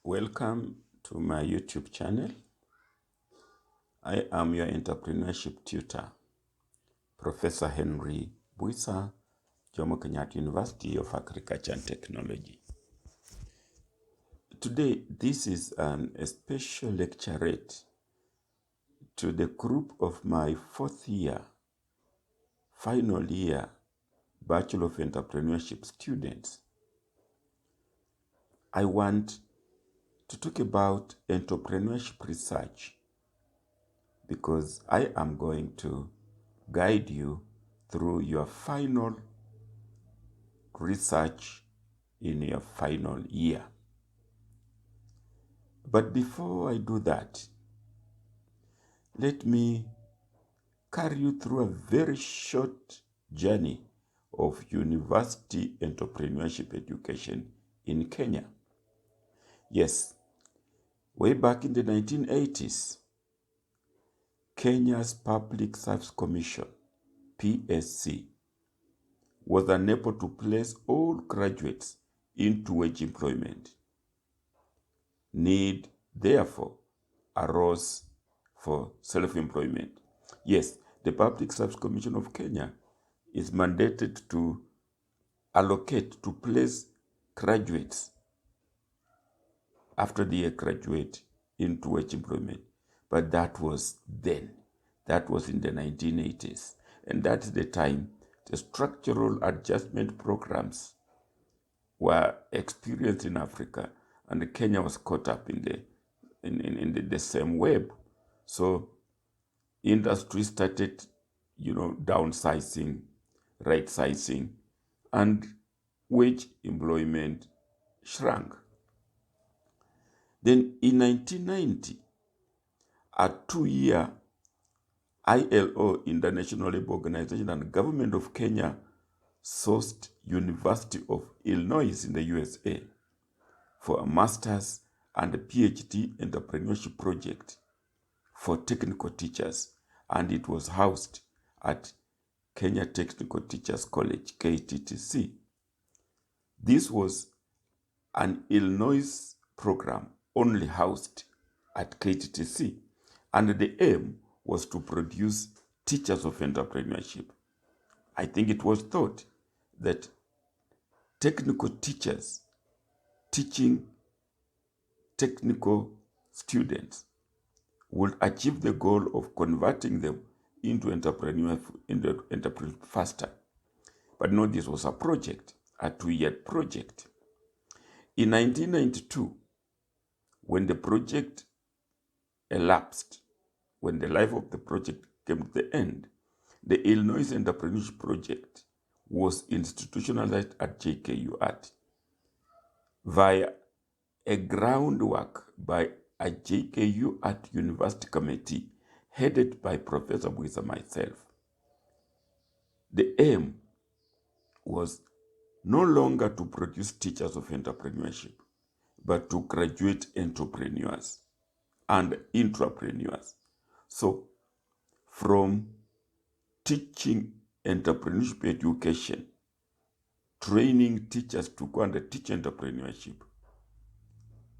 Welcome to my YouTube channel. I am your entrepreneurship tutor, Professor Henry Buisa, Jomo Kenyatta University of Agriculture and Technology. Today, this is a special lecturate to the group of my final year Bachelor of Entrepreneurship students. I want to talk about entrepreneurship research because I am going to guide you through your final research in your final year. But before I do that, let me carry you through a very short journey of university entrepreneurship education in Kenya. Yes, way back in the 1980s, Kenya's Public Service Commission, PSC, was unable to place all graduates into wage employment. Need, therefore, arose for self-employment. Yes, the Public Service Commission of Kenya is mandated to allocate, to place graduates after they graduate into wage employment. But that was then. That was in the 1980s. And that's the time the structural adjustment programs were experienced in Africa, and Kenya was caught up in the same web. So industry started, downsizing, right-sizing, and wage employment shrank. Then in 1990, a 2-year ILO, International Labour Organization, and government of Kenya sourced University of Illinois in the USA for a master's and a PhD entrepreneurship project for technical teachers, and it was housed at Kenya Technical Teachers College, KTTC. This was an Illinois program only housed at KTTC, and the aim was to produce teachers of entrepreneurship. I think it was thought that technical teachers teaching technical students would achieve the goal of converting them into entrepreneurs faster. But no, this was a project, a 2-year project. In 1992, when the project elapsed, when the life of the project came to the end, the Illinois Entrepreneurship Project was institutionalized at JKUAT via a groundwork by a JKUAT University Committee headed by Professor Buisa myself. The aim was no longer to produce teachers of entrepreneurship, but to graduate entrepreneurs and intrapreneurs. So, from teaching entrepreneurship education, training teachers to go and teach entrepreneurship,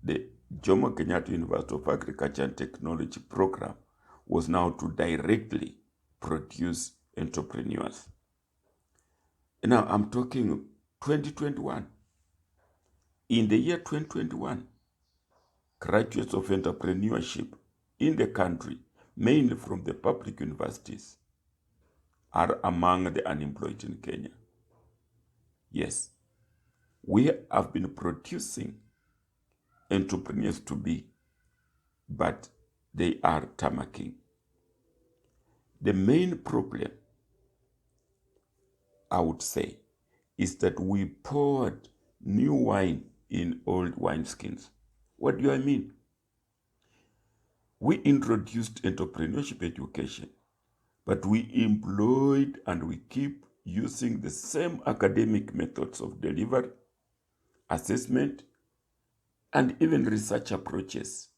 the Jomo Kenyatta University of Agriculture and Technology program was now to directly produce entrepreneurs. Now I'm talking 2021. In the year 2021, graduates of entrepreneurship in the country, mainly from the public universities, are among the unemployed in Kenya. Yes, we have been producing entrepreneurs to be, but they are tarmacking. The main problem, I would say, is that we poured new wine in old wineskins. What do I mean? We introduced entrepreneurship education, but we employed and we keep using the same academic methods of delivery, assessment, and even research approaches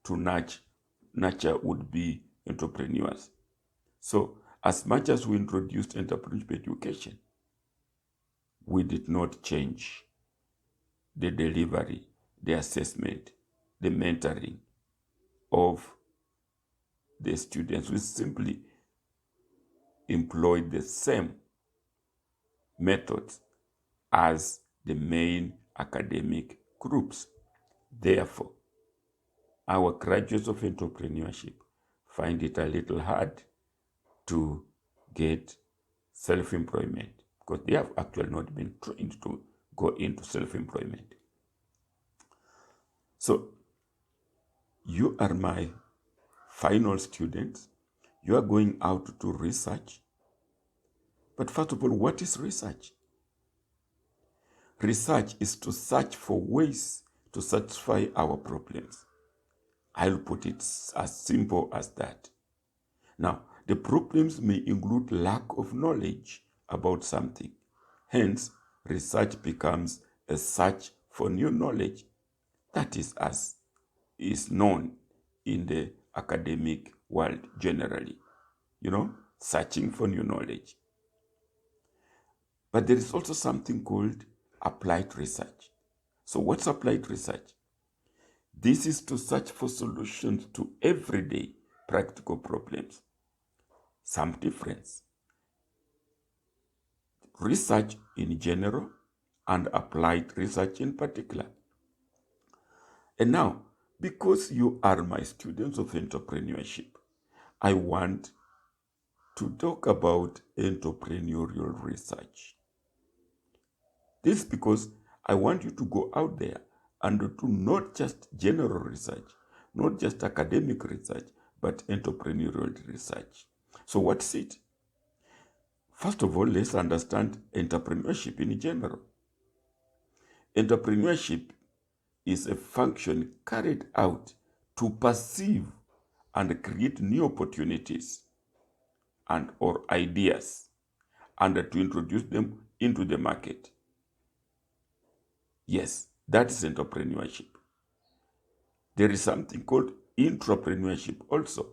to nurture would-be entrepreneurs. So, as much as we introduced entrepreneurship education, we did not change the delivery the assessment, the mentoring of the students. We simply employed the same methods as the main academic groups. Therefore, our graduates of entrepreneurship find it a little hard to get self-employment because they have actually not been trained to go into self-employment. So you are my final students. You are going out to research. But first of all, what is research? Research is to search for ways to satisfy our problems. I'll put it as simple as that. Now, the problems may include lack of knowledge about something. Hence, research becomes a search for new knowledge. That is as is known in the academic world generally. Searching for new knowledge. But there is also something called applied research. So what's applied research? This is to search for solutions to everyday practical problems. Some difference. Research in general and applied research in particular. And now, because you are my students of entrepreneurship, I want to talk about entrepreneurial research. This is because I want you to go out there and do not just general research, not just academic research, but entrepreneurial research. So what's it? First of all, let's understand entrepreneurship in general. Entrepreneurship is a function carried out to perceive and create new opportunities and or ideas and to introduce them into the market. Yes, that is entrepreneurship. There is something called intrapreneurship also,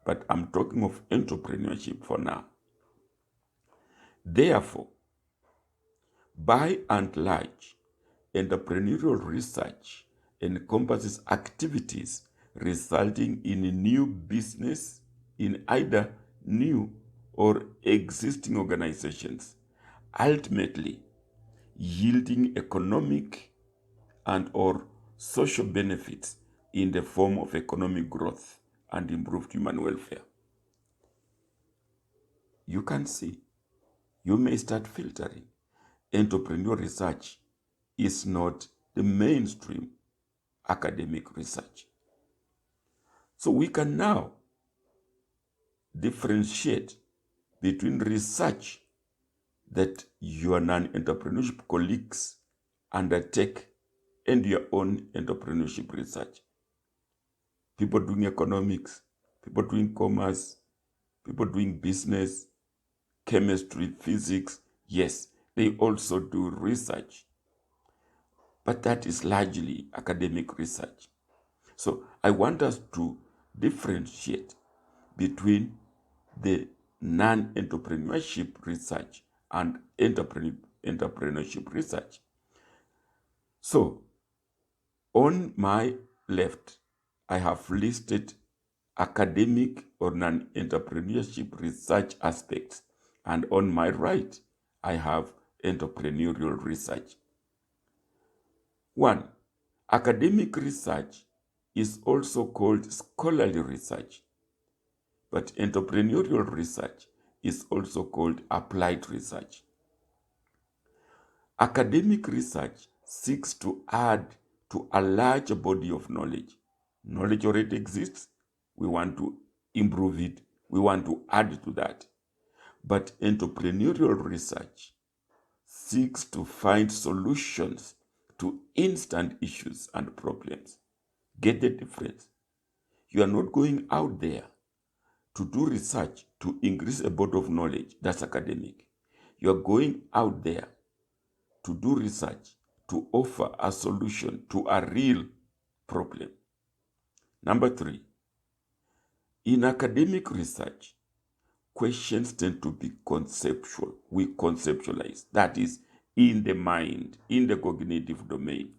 but I'm talking of entrepreneurship for now. Therefore, by and large, entrepreneurial research encompasses activities resulting in a new business in either new or existing organizations, ultimately yielding economic and or social benefits in the form of economic growth and improved human welfare. You can see, you may start filtering. Entrepreneurial research is not the mainstream academic research. So we can now differentiate between research that your non-entrepreneurship colleagues undertake and your own entrepreneurship research. People doing economics, people doing commerce, people doing business, chemistry, physics, yes, they also do research. But that is largely academic research. So I want us to differentiate between the non-entrepreneurship research and entrepreneurship research. So on my left, I have listed academic or non-entrepreneurship research aspects, and on my right, I have entrepreneurial research. 1. Academic research is also called scholarly research, but entrepreneurial research is also called applied research. Academic research seeks to add to a larger body of knowledge. Knowledge already exists. We want to improve it. We want to add to that. But entrepreneurial research seeks to find solutions to instant issues and problems. Get the difference? You are not going out there to do research to increase a body of knowledge. That's academic. You are going out there to do research to offer a solution to a real problem. Number 3, in academic research, questions tend to be conceptual. We conceptualize. That is in the mind, in the cognitive domain.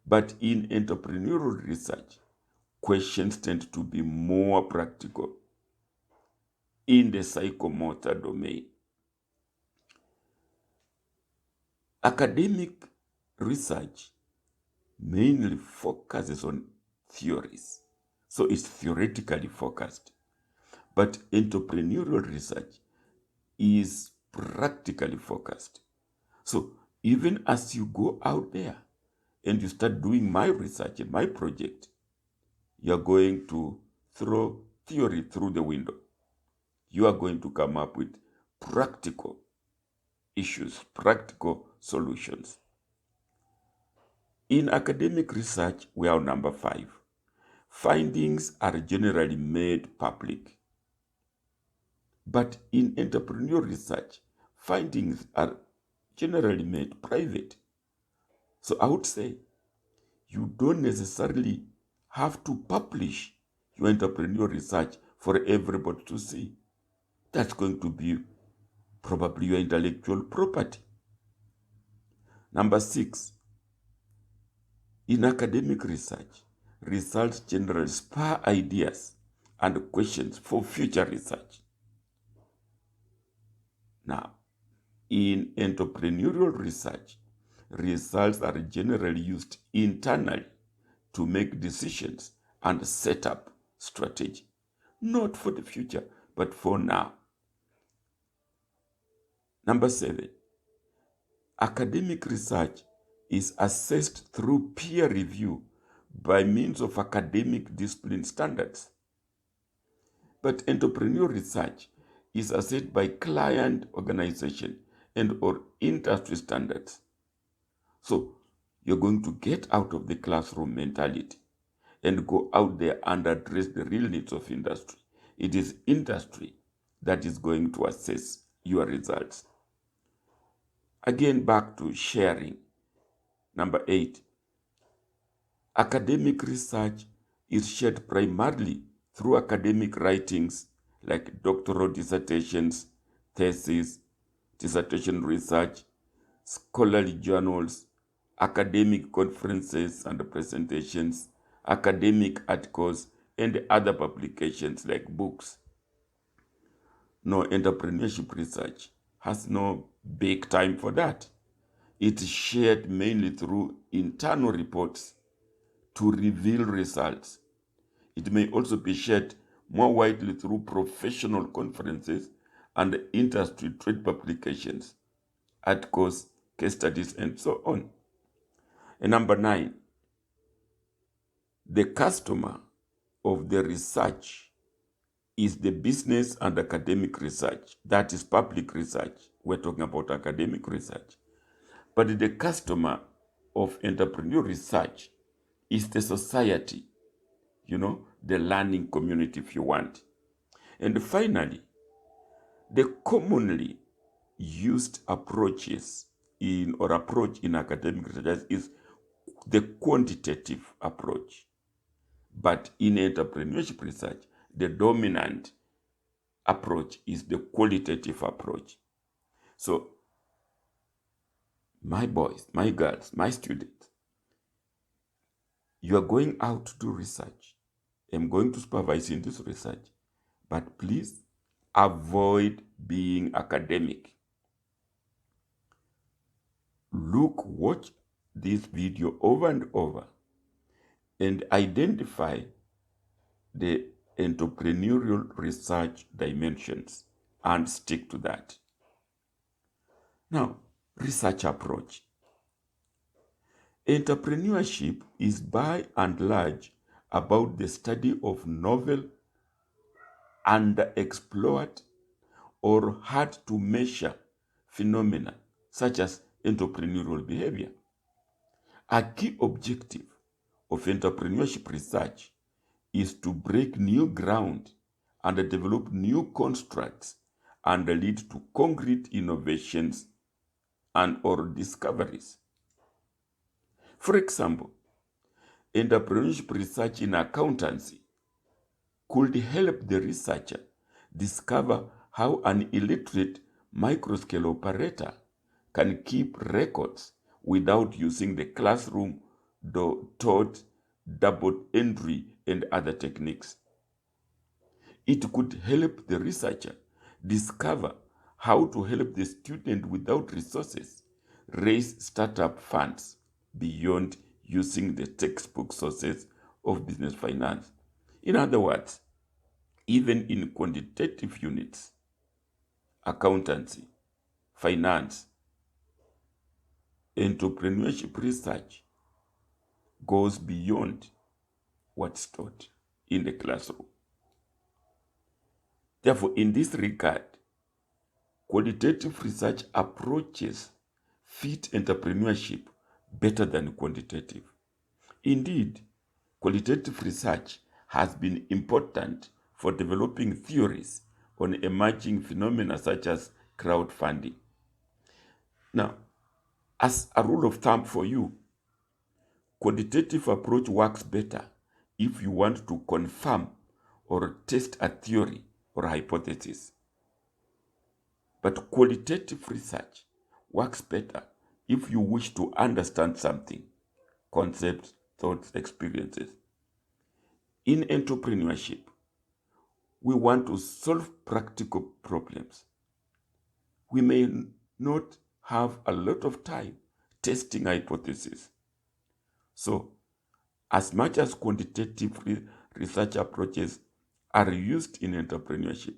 But in entrepreneurial research, questions tend to be more practical in the psychomotor domain. Academic research mainly focuses on theories, so it's theoretically focused. But entrepreneurial research is practically focused. So even as you go out there and you start doing my research and my project, you're going to throw theory through the window. You are going to come up with practical issues, practical solutions. In academic research, we are on number 5. Findings are generally made public. But in entrepreneurial research, findings are generally made private. So I would say you don't necessarily have to publish your entrepreneurial research for everybody to see. That's going to be probably your intellectual property. Number 6, in academic research, results generally spur ideas and questions for future research. Now, in entrepreneurial research, results are generally used internally to make decisions and set up strategy, not for the future, but for now. Number 7, academic research is assessed through peer review by means of academic discipline standards. But entrepreneurial research is assessed by client organization and or industry standards. So you're going to get out of the classroom mentality and go out there and address the real needs of industry. It is industry that is going to assess your results. Again, back to sharing. Number 8, academic research is shared primarily through academic writings like doctoral dissertations, theses, dissertation research, scholarly journals, academic conferences and presentations, academic articles, and other publications like books. No, entrepreneurship research has no big time for that. It is shared mainly through internal reports to reveal results. It may also be shared more widely through professional conferences and industry trade publications, articles, case studies, and so on. And number 9, the customer of the research is the business and academic research. That is public research. We're talking about academic research. But the customer of entrepreneurial research is the society, the learning community, if you want. And finally, the commonly used approach in academic research is the quantitative approach. But in entrepreneurship research, the dominant approach is the qualitative approach. So, my boys, my girls, my students, you are going out to do research. I'm going to supervise in this research, but please avoid being academic. Watch this video over and over and identify the entrepreneurial research dimensions and stick to that. Now, research approach. Entrepreneurship is by and large about the study of novel, underexplored, or hard to measure phenomena such as entrepreneurial behavior. A key objective of entrepreneurship research is to break new ground and develop new constructs and lead to concrete innovations and or discoveries. For example, entrepreneurship research in accountancy could help the researcher discover how an illiterate microscale operator can keep records without using the classroom taught double entry and other techniques. It could help the researcher discover how to help the student without resources raise startup funds beyond using the textbook sources of business finance. In other words, even in quantitative units, accountancy, finance, entrepreneurship research goes beyond what's taught in the classroom. Therefore, in this regard, qualitative research approaches fit entrepreneurship better than quantitative. Indeed, qualitative research has been important for developing theories on emerging phenomena such as crowdfunding. Now, as a rule of thumb for you, quantitative approach works better if you want to confirm or test a theory or hypothesis. But qualitative research works better if you wish to understand something, concepts, thoughts, experiences. In entrepreneurship, we want to solve practical problems. We may not have a lot of time testing hypotheses. So, as much as quantitative research approaches are used in entrepreneurship,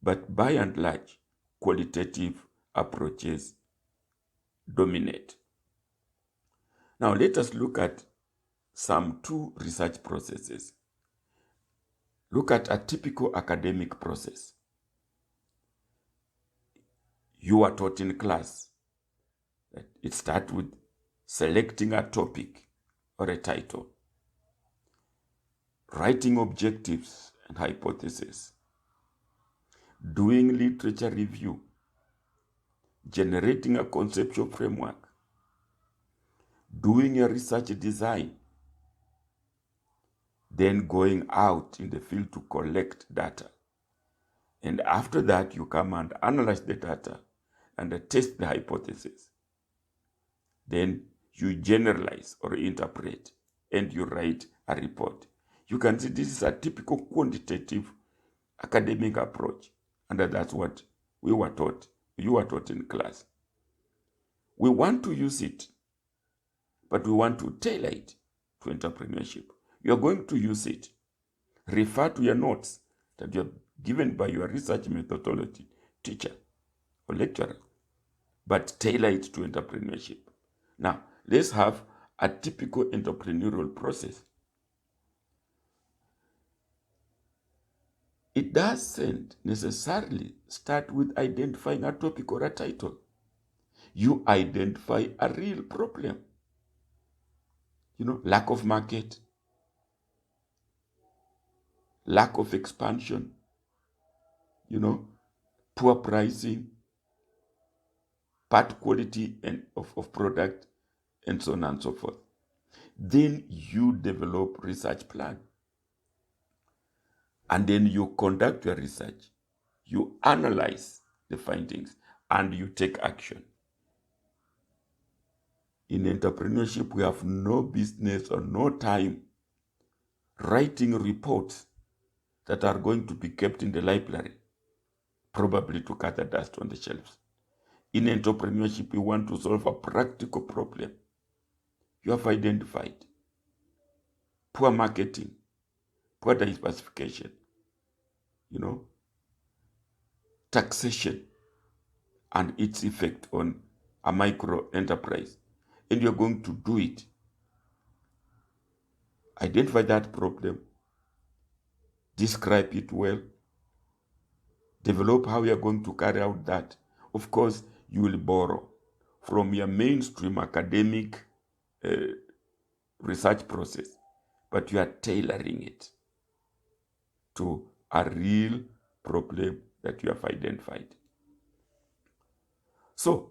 but by and large, qualitative approaches dominate. Now, let us look at some two research processes. Look at a typical academic process. You are taught in class. It starts with selecting a topic or a title, writing objectives and hypotheses, doing literature review, generating a conceptual framework, doing a research design, then going out in the field to collect data. And after that, you come and analyze the data and test the hypothesis. Then you generalize or interpret and you write a report. You can see this is a typical quantitative academic approach, and that's what we were taught, you were taught in class. We want to use it, but we want to tailor it to entrepreneurship. You are going to use it. Refer to your notes that you are given by your research methodology teacher or lecturer, but tailor it to entrepreneurship. Now, let's have a typical entrepreneurial process. It doesn't necessarily start with identifying a topic or a title. You identify a real problem. Lack of market, lack of expansion, poor pricing, part quality of product, and so on and so forth. Then you develop research plan. And then you conduct your research. You analyze the findings and you take action. In entrepreneurship, we have no business or no time writing reports that are going to be kept in the library, probably to gather dust on the shelves. In entrepreneurship, we want to solve a practical problem. You have identified poor marketing, poor diversification, taxation and its effect on a micro enterprise. And you're going to do it. Identify that problem, describe it well, develop how you're going to carry out that. Of course, you will borrow from your mainstream academic research process, but you are tailoring it to a real problem that you have identified. So,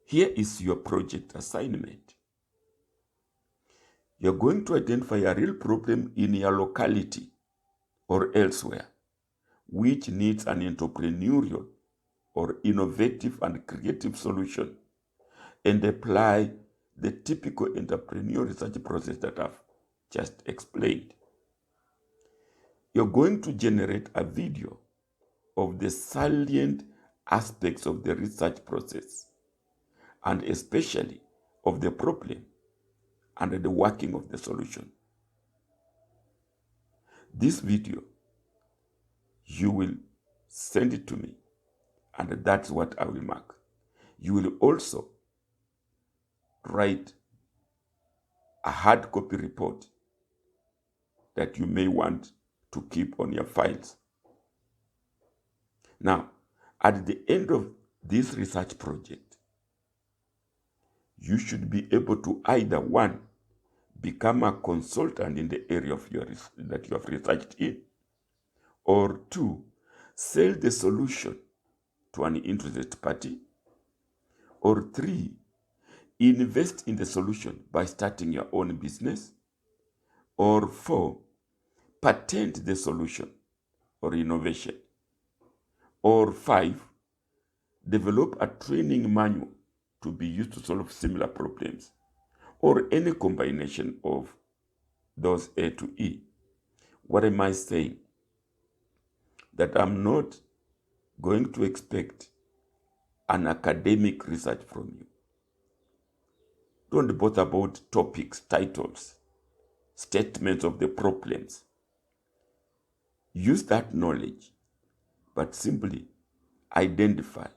here is your project assignment. You're going to identify a real problem in your locality or elsewhere, which needs an entrepreneurial or innovative and creative solution, and apply the typical entrepreneurial research process that I've just explained. You're going to generate a video of the salient aspects of the research process, and especially of the problem and the working of the solution. This video, you will send it to me, and that's what I will mark. You will also write a hard copy report that you may want to keep on your files. Now, at the end of this research project, you should be able to either, one, become a consultant in the area of that you have researched in, or two, sell the solution to an interested party, or three, invest in the solution by starting your own business, or four, patent the solution or innovation, or five, develop a training manual to be used to solve similar problems, or any combination of those A to E. What am I saying? That I'm not going to expect an academic research from you. Don't bother about topics, titles, statements of the problems. Use that knowledge, but simply identify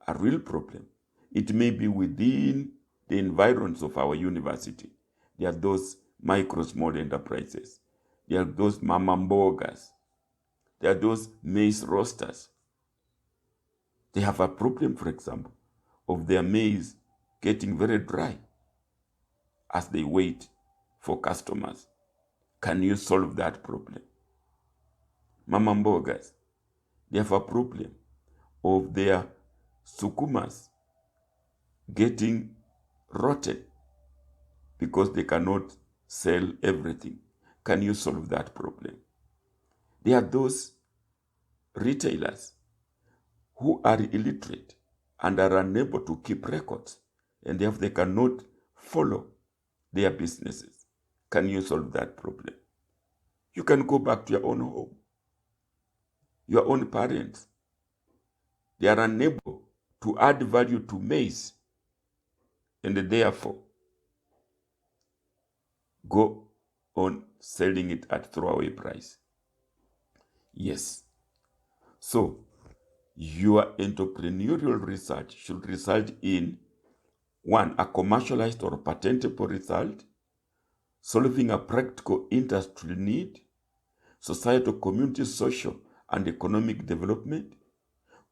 a real problem. It may be within the environs of our university. There are those micro small enterprises. There are those mama mbogas. There are those maize roasters. They have a problem, for example, of their maize getting very dry as they wait for customers. Can you solve that problem? Mama mbogas, they have a problem of their sukumas getting rotten because they cannot sell everything. Can you solve that problem? There are those retailers who are illiterate and are unable to keep records, and therefore they cannot follow their businesses. Can you solve that problem? You can go back to your own home, your own parents. They are unable to add value to maize, and therefore go on selling it at throwaway price. Yes. So, your entrepreneurial research should result in, one, a commercialized or patentable result, solving a practical industry need, societal, community, social, and economic development,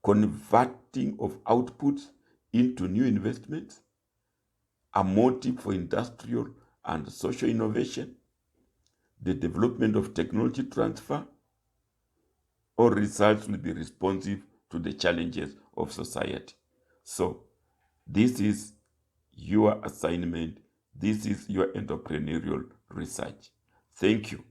converting of outputs into new investments, a motive for industrial and social innovation, the development of technology transfer, or results will be responsive to the challenges of society. So, this is your assignment. This is your entrepreneurial research. Thank you.